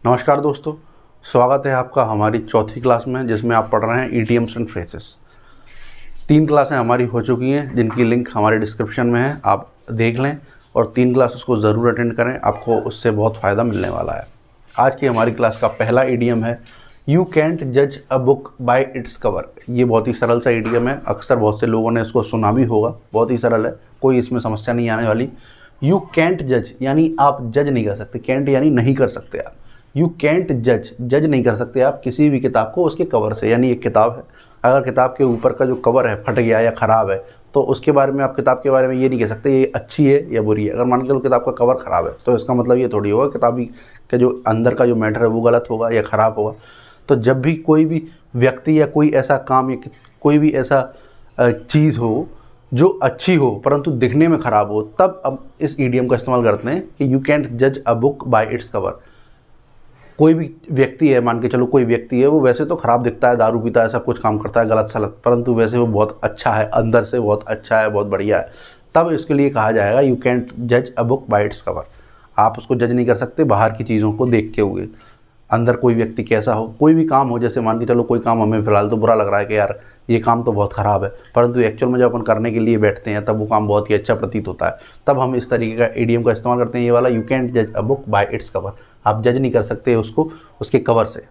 नमस्कार दोस्तों, स्वागत है आपका हमारी चौथी क्लास में जिसमें आप पढ़ रहे हैं ईडियम्स एंड फ्रेजेस। 3 क्लासें हमारी हो चुकी हैं जिनकी लिंक हमारे डिस्क्रिप्शन में है, आप देख लें और 3 क्लासेस को ज़रूर अटेंड करें, आपको उससे बहुत फ़ायदा मिलने वाला है। आज की हमारी क्लास का पहला ईडियम है यू कैंट जज a book by its cover. ये बहुत ही सरल सा ईडियम है, अक्सर बहुत से लोगों ने इसको सुना भी होगा। बहुत ही सरल है, कोई इसमें समस्या नहीं आने वाली। यू कैंट जज यानी आप जज नहीं कर सकते, कैंट यानी नहीं कर सकते आप। यू कैंट जज नहीं कर सकते आप किसी भी किताब को उसके कवर से। यानी एक किताब है, अगर किताब के ऊपर का जो कवर है फट गया या ख़राब है तो उसके बारे में आप किताब के बारे में ये नहीं कह सकते ये अच्छी है या बुरी है। अगर मान लो किताब का कवर ख़राब है तो इसका मतलब ये थोड़ी होगा किताब के जो अंदर का जो मैटर है वो गलत होगा या ख़राब होगा। तो जब भी कोई भी व्यक्ति या कोई ऐसा काम या कोई भी ऐसा चीज़ हो जो अच्छी हो परंतु दिखने में ख़राब हो, तब अब इस ईडियम का इस्तेमाल करते हैं कि यू कैंट जज a book by its cover. कोई भी व्यक्ति है, मान के चलो कोई व्यक्ति है, वो वैसे तो ख़राब दिखता है, दारू पीता है, सब कुछ काम करता है गलत सलत, परंतु वैसे वो बहुत अच्छा है, अंदर से बहुत अच्छा है, बहुत बढ़िया है, तब इसके लिए कहा जाएगा यू कैंट जज a book by its cover. आप उसको जज नहीं कर सकते बाहर की चीज़ों को देख के हुए। अंदर कोई व्यक्ति कैसा हो, कोई भी काम हो, जैसे मान के चलो कोई काम हमें फ़िलहाल तो बुरा लग रहा है कि यार ये काम तो बहुत ख़राब है, परंतु एक्चुअल में जब अपन करने के लिए बैठते हैं तब वो काम बहुत ही अच्छा प्रतीत होता है। तब हम इस तरीके का ईडियम का इस्तेमाल करते हैं, ये वाला यू कैंट जज a book by its cover. आप जज नहीं कर सकते उसको उसके कवर से,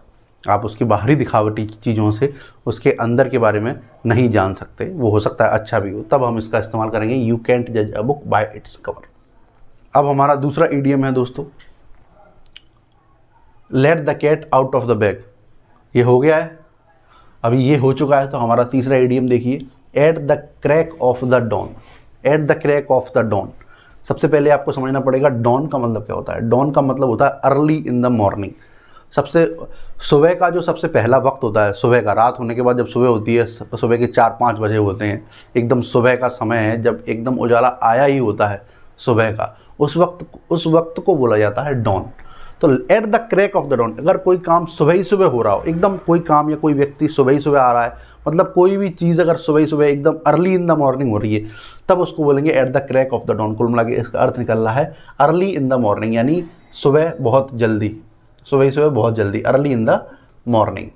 आप उसकी बाहरी दिखावटी चीज़ों से उसके अंदर के बारे में नहीं जान सकते। वो हो सकता है अच्छा भी हो, तब हम इसका इस्तेमाल करेंगे यू कैंट जज a book by its cover. अब हमारा दूसरा ईडियम है दोस्तों, let the cat out of the bag. ये हो गया है, अभी ये हो चुका है, तो हमारा तीसरा ईडियम देखिए, at the crack of the dawn. At the crack of the dawn, सबसे पहले आपको समझना पड़ेगा डॉन का मतलब क्या होता है। डॉन का मतलब होता है अर्ली इन द मॉर्निंग। सबसे सुबह का जो सबसे पहला वक्त होता है, सुबह का, रात होने के बाद जब सुबह होती है, सुबह के 4-5 बजे होते हैं, एकदम सुबह का समय है, जब एकदम उजाला आया ही होता है सुबह का, उस वक्त को बोला जाता है डॉन। तो at the crack of the dawn, अगर कोई काम सुबह ही सुबह हो रहा हो, एकदम कोई काम या कोई व्यक्ति सुबह ही सुबह आ रहा है, मतलब कोई भी चीज़ अगर सुबह ही सुबह एकदम अर्ली इन द मॉर्निंग हो रही है, तब उसको बोलेंगे at the crack of the dawn. कुल मिला के इसका अर्थ निकल रहा है अर्ली इन द मॉर्निंग, यानी सुबह बहुत जल्दी, सुबह ही सुबह बहुत जल्दी, early in the morning.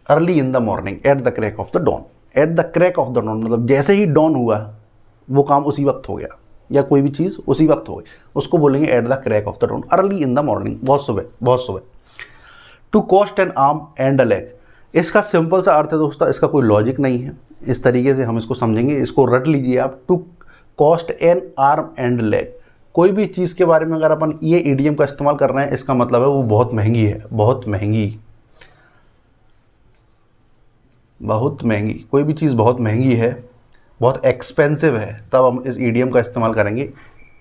Early in the morning at the crack of the dawn. At the crack of the dawn मतलब जैसे ही डॉन हुआ वो काम उसी वक्त हो गया, या कोई भी चीज़ उसी वक्त हो गई, उसको बोलेंगे at the crack of the dawn, early in the morning, बहुत सुबह, बहुत सुबह। To cost an arm and a leg, इसका सिंपल सा अर्थ है दोस्तों, इसका कोई लॉजिक नहीं है, इस तरीके से हम इसको समझेंगे, इसको रट लीजिए आप। To cost an arm and leg, कोई भी चीज़ के बारे में अगर अपन ये ईडियम का इस्तेमाल कर रहे हैं, इसका मतलब है वो बहुत महंगी है, बहुत महंगी, बहुत महंगी। कोई भी चीज़ बहुत महंगी है, बहुत एक्सपेंसिव है, तब हम इस ईडियम का इस्तेमाल करेंगे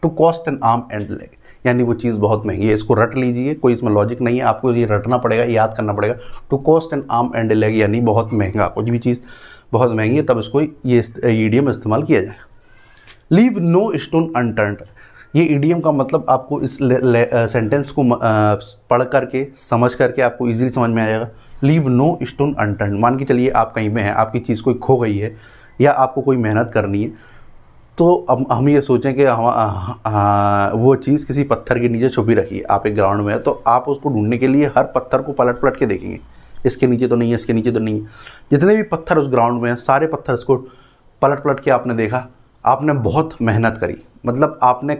to cost an arm and leg, यानी वो चीज़ बहुत महंगी है। इसको रट लीजिए, कोई इसमें लॉजिक नहीं है, आपको ये रटना पड़ेगा, याद करना पड़ेगा। To cost an arm and leg यानी बहुत महंगा, कुछ भी चीज़ बहुत महंगी है, तब इसको ये ईडियम इस्तेमाल किया जाए। लीव नो स्टोन अनटर्न्ड, ये ईडियम का मतलब आपको इस सेंटेंस को पढ़ करके समझ करके आपको ईजिली समझ में आ जाएगा। लीव नो स्टोन अनटर्न्ड, मान के चलिए आप कहीं में हैं, आपकी चीज़ कोई खो गई है या आपको कोई मेहनत करनी है, तो अब हम ये सोचें कि वो चीज़ किसी पत्थर के नीचे छुपी रखी है, आप एक ग्राउंड में है, तो आप उसको ढूंढने के लिए हर पत्थर को पलट पलट के देखेंगे, इसके नीचे तो नहीं है, इसके नीचे तो नहीं है। जितने भी पत्थर उस ग्राउंड में हैं, सारे पत्थर इसको पलट पलट के आपने देखा, आपने बहुत मेहनत करी, मतलब आपने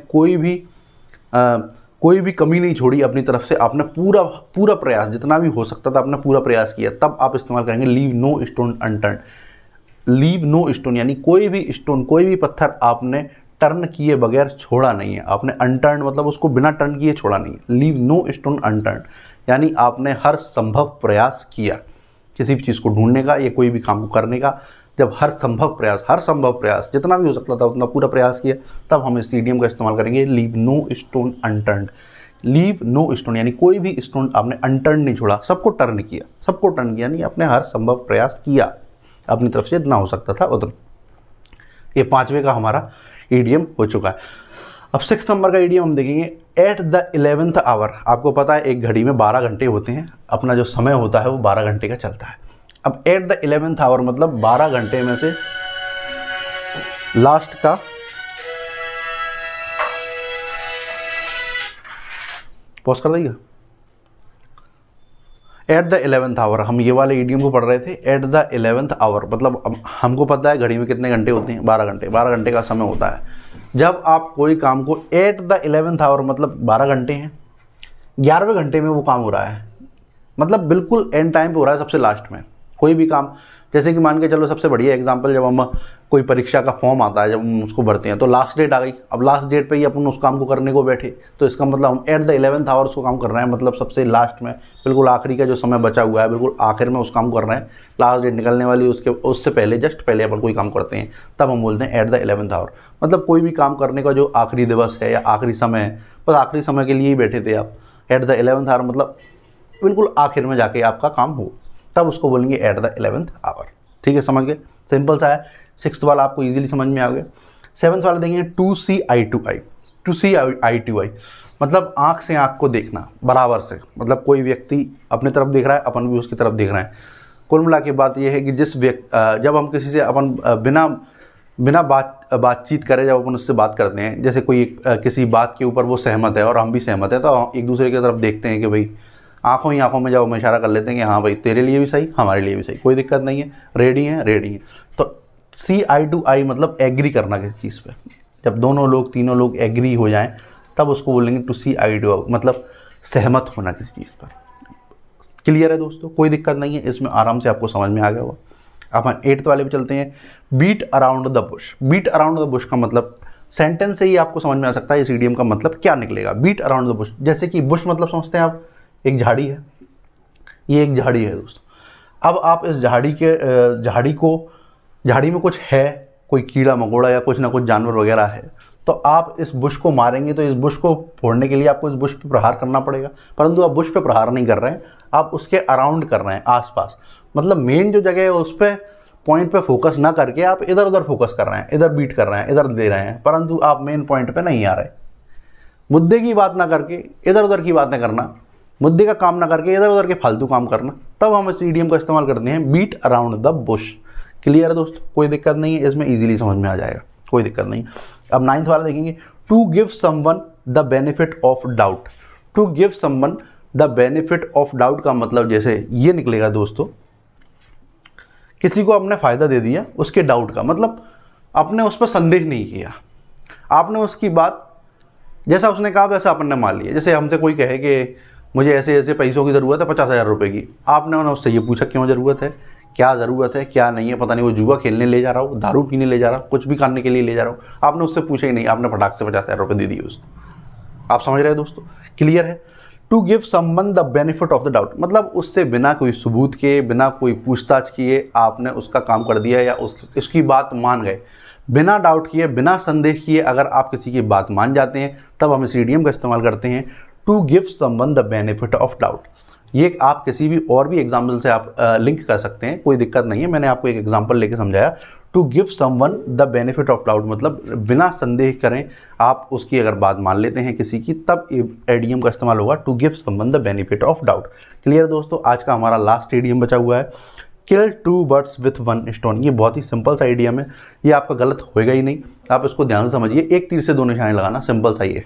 कोई भी कमी नहीं छोड़ी अपनी तरफ से, आपने पूरा प्रयास, जितना भी हो सकता था आपने पूरा प्रयास किया, तब आप इस्तेमाल करेंगे leave no stone unturned. Leave no stone यानी कोई भी स्टोन, कोई भी पत्थर आपने टर्न किए बगैर छोड़ा नहीं है। आपने अनटर्न मतलब उसको बिना टर्न किए छोड़ा नहीं है। लीव नो स्टोन अनटर्न यानी आपने हर संभव प्रयास किया किसी भी चीज़ को ढूंढने का या कोई भी काम को करने का। जब हर संभव प्रयास जितना भी हो सकता था उतना पूरा प्रयास किया, तब हम इस ईडियम का इस्तेमाल करेंगे leave no stone unturned. Leave no stone यानी कोई भी स्टोन आपने अनटर्न नहीं छोड़ा, सबको टर्न किया यानी आपने हर संभव प्रयास किया अपनी तरफ से, जितना हो सकता था उतना। ये 5वें का हमारा ईडियम हो चुका है। अब 6 नंबर का ईडियम हम देखेंगे, एट द 11th आवर। आपको पता है एक घड़ी में 12 घंटे होते हैं, अपना जो समय होता है वो 12 घंटे का चलता है। अब एट द 11th आवर मतलब 12 घंटे में से लास्ट का पॉज कर देगा। एट द 11th आवर, हम ये वाले ईडियम को पढ़ रहे थे। एट द 11th आवर मतलब हमको पता है घड़ी में कितने घंटे होते हैं, 12 घंटे। 12 घंटे का समय होता है। जब आप कोई काम को एट द 11th आवर मतलब 12 घंटे हैं, 11वें घंटे में वो काम हो रहा है, मतलब बिल्कुल एंड टाइम पे हो रहा है, सबसे लास्ट में। कोई भी काम, जैसे कि मान के चलो सबसे बढ़िया एग्जांपल, जब हम कोई परीक्षा का फॉर्म आता है, जब हम उसको भरते हैं तो लास्ट डेट आ गई। अब लास्ट डेट पे ही अपन उस काम को करने को बैठे, तो इसका मतलब हम एट द 11th आवर उसको काम कर रहे हैं, मतलब सबसे लास्ट में, बिल्कुल आखिरी का जो समय बचा हुआ है, बिल्कुल आखिर में उस काम कर रहे हैं। लास्ट डेट निकलने वाली उससे पहले, जस्ट पहले अपन कोई काम करते हैं, तब हम बोलते हैं एट द 11th आवर। मतलब कोई भी काम करने का जो आखिरी दिवस है या आखिरी समय है, बस आखिरी समय के लिए ही बैठे थे आप। एट द 11th आवर मतलब बिल्कुल आखिर में जाके आपका काम हो, तब उसको बोलेंगे एट द 11th आवर। ठीक है, समझ गए, सिंपल सा है। 6th वाला आपको इजीली समझ में आ गया। 7th वाला देंगे to see eye to eye. To see eye to eye मतलब आँख से आँख को देखना बराबर से, मतलब कोई व्यक्ति अपने तरफ देख रहा है, अपन भी उसकी तरफ देख रहे हैं। कुल मिला के बात यह है कि जब हम किसी से अपन बिना बातचीत करें, जब अपन उससे बात करते हैं, जैसे कोई किसी बात के ऊपर वो सहमत है और हम भी सहमत हैं, तो एक दूसरे की तरफ देखते हैं कि भाई आंखों ही आंखों में जब हम इशारा कर लेते हैं कि हाँ भाई तेरे लिए भी सही, हमारे लिए भी सही, कोई दिक्कत नहीं है, रेडी है। तो सी आई टू आई मतलब एग्री करना किसी चीज़ पे। जब तीनों लोग एग्री हो जाएं, तब उसको बोलेंगे to see eye to eye, मतलब सहमत होना किसी चीज़ पर। क्लियर है दोस्तों, कोई दिक्कत नहीं है, इसमें आराम से आपको समझ में आ गया होगा। अब हम 8th वाले पे चलते हैं। Beat around the bush. Beat around the bush का मतलब सेंटेंस से ही आपको समझ में आ सकता है इस इडियम का मतलब क्या निकलेगा। बीट अराउंड द बुश, जैसे कि बुश मतलब समझते हैं आप, एक झाड़ी है, ये एक झाड़ी है दोस्तों। अब आप इस झाड़ी में कुछ है, कोई कीड़ा मकोड़ा या कुछ ना कुछ जानवर वगैरह है, तो आप इस बुश को मारेंगे, तो इस बुश को फोड़ने के लिए आपको इस बुश पे प्रहार करना पड़ेगा। परंतु आप बुश पे प्रहार नहीं कर रहे हैं, आप उसके अराउंड कर रहे हैं, आसपास। मतलब मेन जो जगह है उस पर पॉइंट पे फोकस ना करके आप इधर उधर फोकस कर रहे हैं, इधर बीट कर रहे हैं, इधर दे रहे हैं, परंतु आप मेन पॉइंट पे नहीं आ रहे। मुद्दे की बात ना करके इधर उधर की बातें करना, मुद्दे का काम ना करके इधर उधर के फालतू काम करना, तब हम इस इडियम का इस्तेमाल करते हैं, beat around the bush. Clear है दोस्तों, कोई दिक्कत नहीं है, इसमें इजीली समझ में आ जाएगा, कोई दिक्कत नहीं। अब 9th वाला देखेंगे, to give someone the benefit of doubt. To give someone the benefit of doubt का मतलब जैसे ये निकलेगा दोस्तों, किसी को आपने फायदा दे दिया उसके डाउट का, मतलब आपने उस पर संदेह नहीं किया, आपने उसकी बात जैसा उसने कहा वैसा अपन ने मान लिया। जैसे हमसे कोई कहे कि मुझे ऐसे ऐसे पैसों की ज़रूरत है 50,000 रुपये की, आपने उससे ये पूछा क्यों ज़रूरत है, क्या ज़रूरत है, क्या नहीं है, पता नहीं वो जुआ खेलने ले जा रहा हो, दारू पीने ले जा रहा हो, कुछ भी करने के लिए ले जा रहा हो, आपने उससे पूछा ही नहीं, आपने फटाक से 50,000 रुपये दे दिए उसको। आप समझ रहे हैं दोस्तों, क्लियर है। To give someone the benefit of the doubt मतलब उससे बिना कोई सबूत के, बिना कोई पूछताछ किए आपने उसका काम कर दिया या उसकी बात मान गए, बिना डाउट किए, बिना संदेह किए अगर आप किसी की बात मान जाते हैं, तब हम इस इडियम का इस्तेमाल करते हैं, to give someone the benefit of doubt. ये आप किसी भी और भी एग्जाम्पल से आप लिंक कर सकते हैं, कोई दिक्कत नहीं है, मैंने आपको एक एग्जाम्पल लेके समझाया। To give someone the benefit of doubt मतलब बिना संदेह करें आप उसकी अगर बात मान लेते हैं किसी की, तब इडियम का इस्तेमाल होगा, to give someone the benefit of doubt. Clear दोस्तों, आज का हमारा लास्ट इडियम बचा हुआ है, kill two birds with one stone. ये बहुत ही सिंपल सा इडियम है, ये आपका गलत होएगा ही नहीं, आप इसको ध्यान से समझिए। एक तीर से दो निशाने लगाना, सिंपल सा ही है।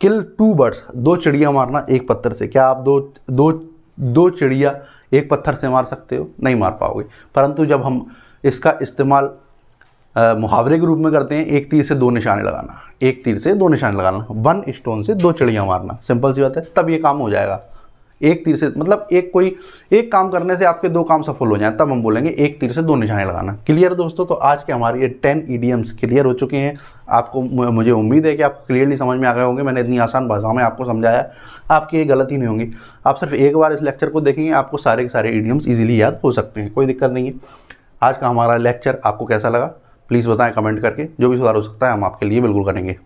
किल टू बर्ड्स, दो चिड़िया मारना एक पत्थर से। क्या आप दो चिड़िया एक पत्थर से मार सकते हो? नहीं मार पाओगे। परंतु जब हम इसका इस्तेमाल मुहावरे के रूप में करते हैं, एक तीर से दो निशाने लगाना, एक तीर से दो निशाने लगाना, वन स्टोन से दो चिड़िया मारना, सिंपल सी बात है, तब ये काम हो जाएगा। एक तीर से मतलब एक काम करने से आपके दो काम सफल हो जाएं, तब हम बोलेंगे एक तीर से दो निशाने लगाना। क्लियर दोस्तों, तो आज के हमारे ये 10 इडियम्स क्लियर हो चुके हैं। आपको, मुझे उम्मीद है कि आपको क्लियरली समझ में आ गए होंगे। मैंने इतनी आसान भाषा में आपको समझाया, आपकी ये गलती नहीं होंगी। आप सिर्फ एक बार इस लेक्चर को देखेंगे, आपको सारे के सारे इडियम्स ईजिली याद हो सकते हैं, कोई दिक्कत नहीं है। आज का हमारा लेक्चर आपको कैसा लगा प्लीज़ बताएं कमेंट करके, जो भी सुधार हो सकता है हम आपके लिए बिल्कुल करेंगे।